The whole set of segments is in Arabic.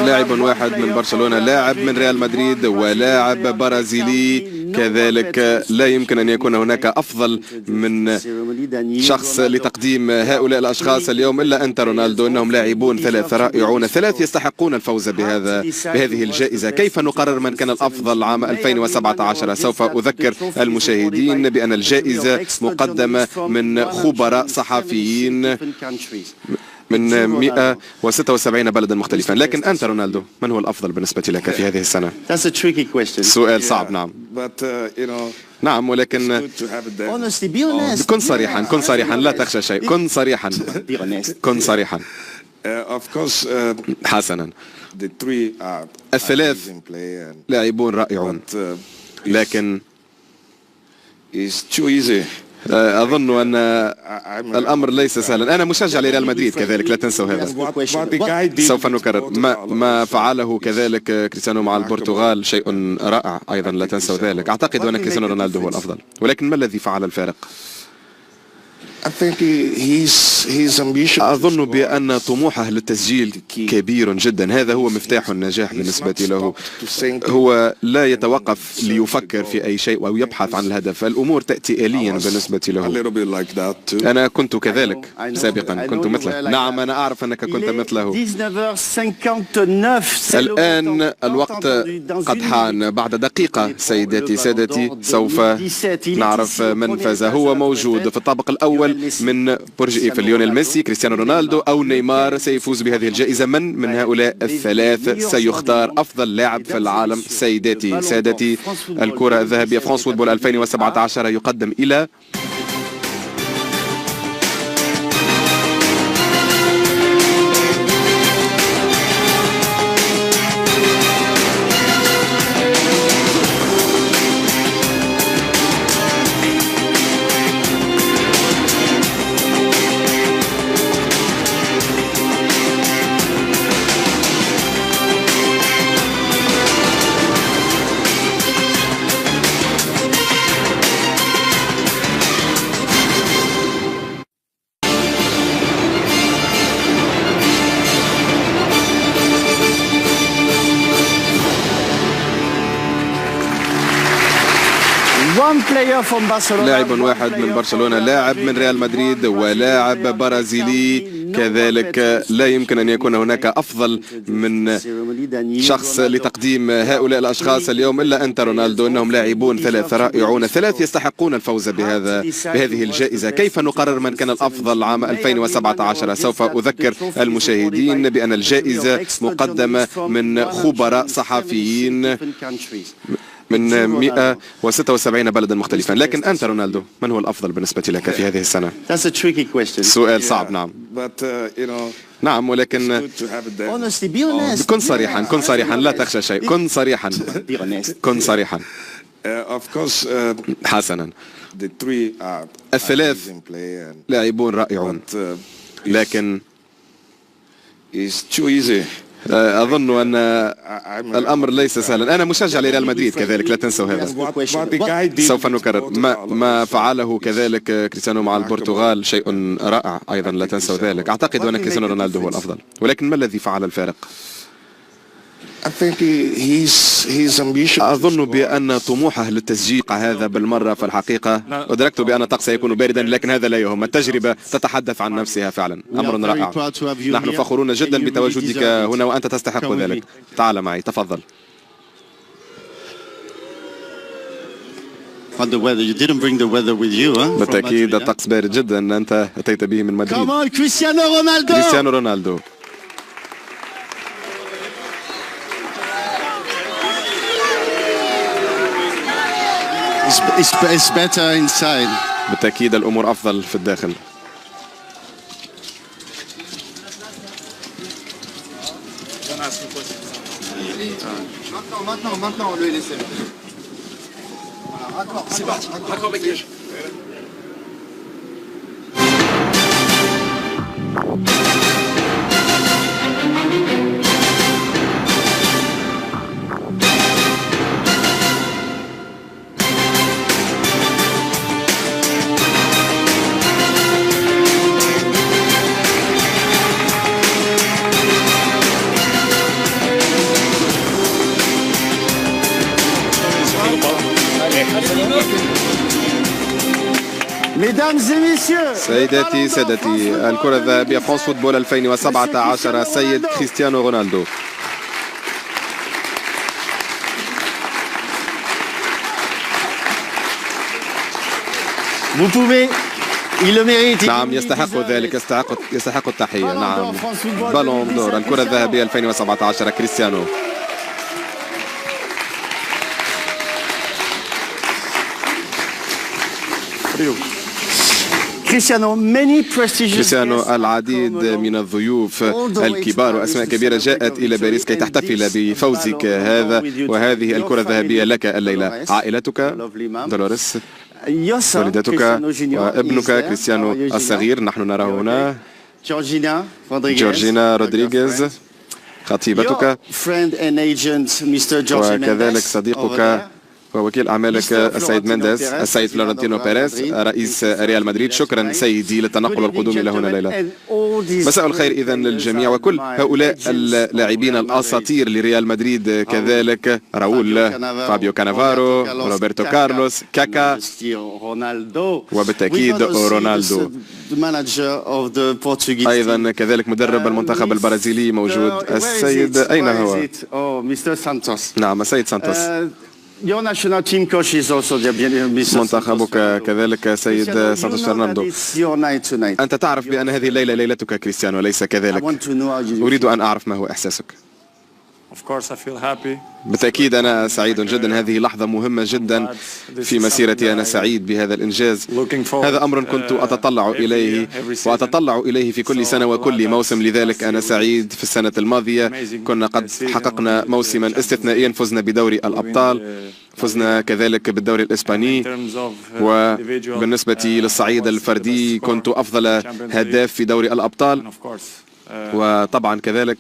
لاعب واحد من برشلونة، لاعب من ريال مدريد ولاعب برازيلي كذلك. لا يمكن أن يكون هناك أفضل من شخص لتقديم هؤلاء الأشخاص اليوم إلا أنت رونالدو. إنهم لاعبون ثلاث رائعون، ثلاث يستحقون الفوز بهذه الجائزة. كيف نقرر من كان الأفضل عام 2017؟ سوف أذكر المشاهدين بأن الجائزة مقدمة من خبراء صحفيين من 176 بلدا مختلفا. لكن أنت رونالدو، من هو الأفضل بالنسبة لك في هذه السنة؟ سؤال صعب. نعم نعم، ولكن كن صريحا، كن صريحا، لا تخشى شيء، كن صريحا، كن صريحا. حسنا، الثلاث لاعبون رائعون، لكن أظن أن الأمر ليس سهلا. أنا مشجع لريال مدريد كذلك، لا تنسوا هذا. سوف نكرر ما فعله كذلك كريستيانو مع البرتغال، شيء رائع أيضا، لا تنسوا ذلك. أعتقد أن كريستيانو رونالدو هو الأفضل، ولكن ما الذي فعل الفارق؟ أظن بأن طموحه للتسجيل كبير جدا، هذا هو مفتاح النجاح بالنسبة له. هو لا يتوقف ليفكر في أي شيء أو يبحث عن الهدف، الأمور تأتي آليا بالنسبة له. أنا كنت كذلك سابقا، كنت مثله. نعم أنا أعرف أنك كنت مثله. الآن الوقت قد حان، بعد دقيقة سيداتي سادتي سوف نعرف من فاز. هو موجود في الطابق الأول من برج إيفل، ليونيل ميسي، كريستيانو رونالدو أو نيمار سيفوز بهذه الجائزة. من هؤلاء الثلاث سيختار أفضل لاعب في العالم؟ سيداتي سادتي، الكرة الذهبية فرانس فوتبول 2017 يقدم إلى لاعب واحد من برشلونة، لاعب من ريال مدريد ولاعب برازيلي كذلك. لا يمكن أن يكون هناك أفضل من شخص لتقديم هؤلاء الأشخاص اليوم إلا أنت رونالدو. إنهم لاعبون ثلاث رائعون، ثلاث يستحقون الفوز بهذه الجائزة. كيف نقرر من كان الأفضل عام 2017؟ سوف أذكر المشاهدين بأن الجائزة مقدمة من خبراء صحفيين من 176 بلدا مختلفا. لكن أنت رونالدو، من هو الأفضل بالنسبة لك في هذه السنة؟ سؤال صعب. نعم نعم، ولكن كن صريحا، كن صريحا، لا تخشى شيء، كن صريحا، كن صريحا. حسنا، الثلاث لاعبون رائعون، لكن أظن أن الأمر ليس سهلا. أنا مشجع لريال مدريد كذلك، لا تنسوا هذا. سوف نكرر ما فعله كذلك كريستيانو مع البرتغال، شيء رائع أيضا، لا تنسوا ذلك. أعتقد أن كريستيانو رونالدو هو الأفضل، ولكن ما الذي فعل الفارق؟ أظن بأن طموحه للتسجيل هذا بالمرة في الحقيقة. أدركت بأن الطقس سيكون باردا، لكن هذا لا يهم، التجربة تتحدث عن نفسها فعلا. أمر رائع، نحن فخورون جدا بتواجدك هنا وأنت تستحق ذلك. تعال معي، تفضل. بالتأكيد الطقس بارد جدا، أنت أتيت به من مدريد. كريستيانو رونالدو. It's better inside. بالتأكيد الأمور أفضل في الداخل. سيداتي سادتي، الكرة الذهبية فرانس فوتبول 2017 سيد كريستيانو رونالدو. نعم يستحق ذلك، يستحق التحية. نعم بالون دور الكرة الذهبية 2017 كريستيانو. كريستيانو العديد من الضيوف الكبار وأسماء كبيرة جاءت إلى باريس كي تحتفل بفوزك هذا، وهذه الكرة الذهبية لك الليلة. عائلتك دولوريس، والدتك وابنك كريستيانو الصغير نحن نراه هنا، جورجينا رودريغيز خطيبتك، وكذلك صديقك ووكيل أعمالك السيد مينديز، السيد فلورنتينو بيريز رئيس ريال مدريد. شكرا سيدي للتنقل والقدوم إلى هنا الليلة. مساء الخير إذن للجميع وكل هؤلاء اللاعبين الأساطير لريال مدريد، كذلك راؤول، فابيو كانافارو، روبرتو كارلوس، كاكا، وبالتأكيد رونالدو. أيضا كذلك مدرب المنتخب البرازيلي موجود، السيد أين هو؟ نعم السيد سانتوس. منتخبك كذلك سيد سانتوس فرناندو. أنت تعرف بأن هذه الليلة ليلتك كريستيانو، أليس كذلك؟ أريد أن أعرف ما هو إحساسك. بالتأكيد أنا سعيد جدا، هذه لحظة مهمة جدا في مسيرتي، أنا سعيد بهذا الإنجاز. هذا أمر كنت أتطلع إليه وأتطلع إليه في كل سنة وكل موسم، لذلك أنا سعيد. في السنة الماضية كنا قد حققنا موسما استثنائيا، فزنا بدوري الأبطال، فزنا كذلك بالدوري الإسباني، وبالنسبة للصعيد الفردي كنت أفضل هداف في دوري الأبطال، وطبعا كذلك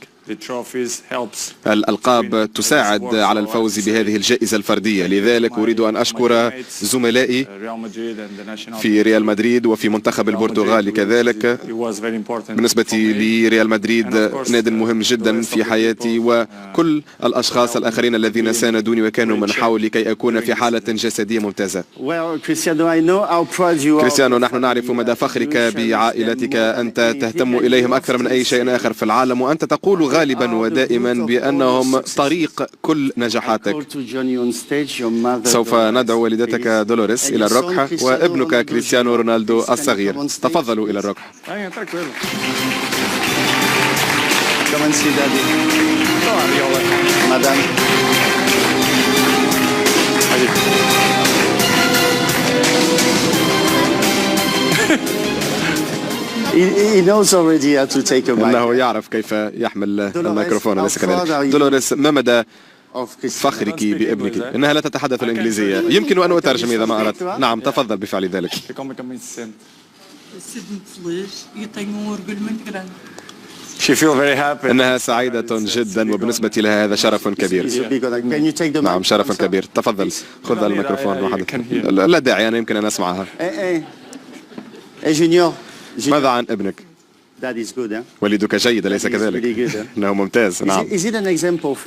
الألقاب تساعد على الفوز بهذه الجائزة الفردية. لذلك أريد أن أشكر زملائي في ريال مدريد وفي منتخب البرتغال كذلك. بالنسبة لريال مدريد ناد مهم جدا في حياتي، وكل الأشخاص الآخرين الذين ساندوني وكانوا من حولي كي أكون في حالة جسدية ممتازة. كريستيانو، نحن نعرف مدى فخرك بعائلتك، أنت تهتم إليهم أكثر من أي شيء آخر في العالم، وأنت تقول غالبا ودائما بأنهم طريق كل نجاحاتك. سوف ندعو والدتك دولوريس إلى الركح وابنك كريستيانو رونالدو الصغير. تفضلوا إلى الركح. إنه يعرف كيف يحمل الميكروفون، أليس كذلك؟ دولوريس، ما مدى فخرك بابنك؟ إنها لا تتحدث الإنجليزية، يمكن أن أترجم إذا ما أردت. نعم تفضل بفعل ذلك. إنها سعيدة جدا، وبالنسبة لها هذا شرف كبير. نعم شرف كبير. تفضل خذ الميكروفون وحدث. لا داعي، أنا يمكن أن أسمعها. ماذا عن ابنك؟ والدك جيد أليس كذلك؟ إنه ممتاز. نعم.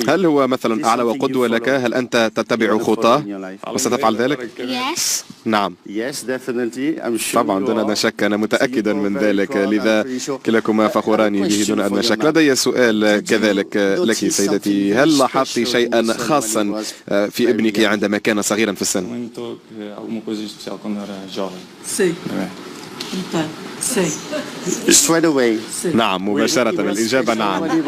هل هو مثلا أعلى وقدوة لك؟ هل أنت تتبع خطاه وستفعل ذلك؟ نعم طبعا دون أدنى شك، أنا متأكدا من ذلك، لذا كلاكما فخوران به دون أدنى شك. لدي سؤال كذلك لك سيدتي، هل لاحظت شيئا خاصا في ابنك عندما كان صغيرا في السن؟ نعم مباشرة الإجابة نعم.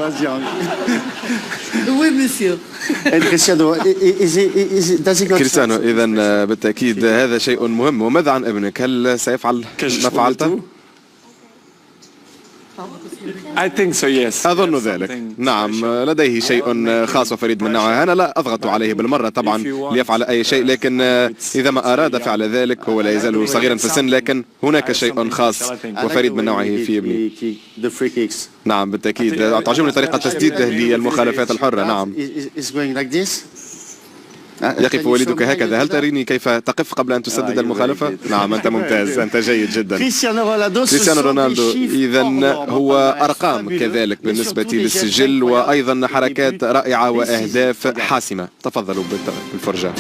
كريستيانو، إذن بالتأكيد هذا شيء مهم. وماذا عن ابنك؟ هل سيفعل ما فعلته؟ أظن ذلك. نعم لديه شيء خاص وفريد من نوعه، أنا لا أضغط عليه بالمرة طبعا ليفعل أي شيء، لكن إذا ما أراد فعل ذلك، هو لا يزال صغيرا في السن، لكن هناك شيء خاص وفريد من نوعه في ابني. نعم بالتأكيد تعجبني طريقة تسديده للمخالفات الحرة. نعم يقف والدك هكذا، هل تريني كيف تقف قبل أن تسدد المخالفة؟ نعم أنت ممتاز، أنت جيد جدا. كريستيانو رونالدو إذا هو أرقام كذلك بالنسبة للسجل، وأيضا حركات رائعة وأهداف حاسمة. تفضلوا بالفرجة.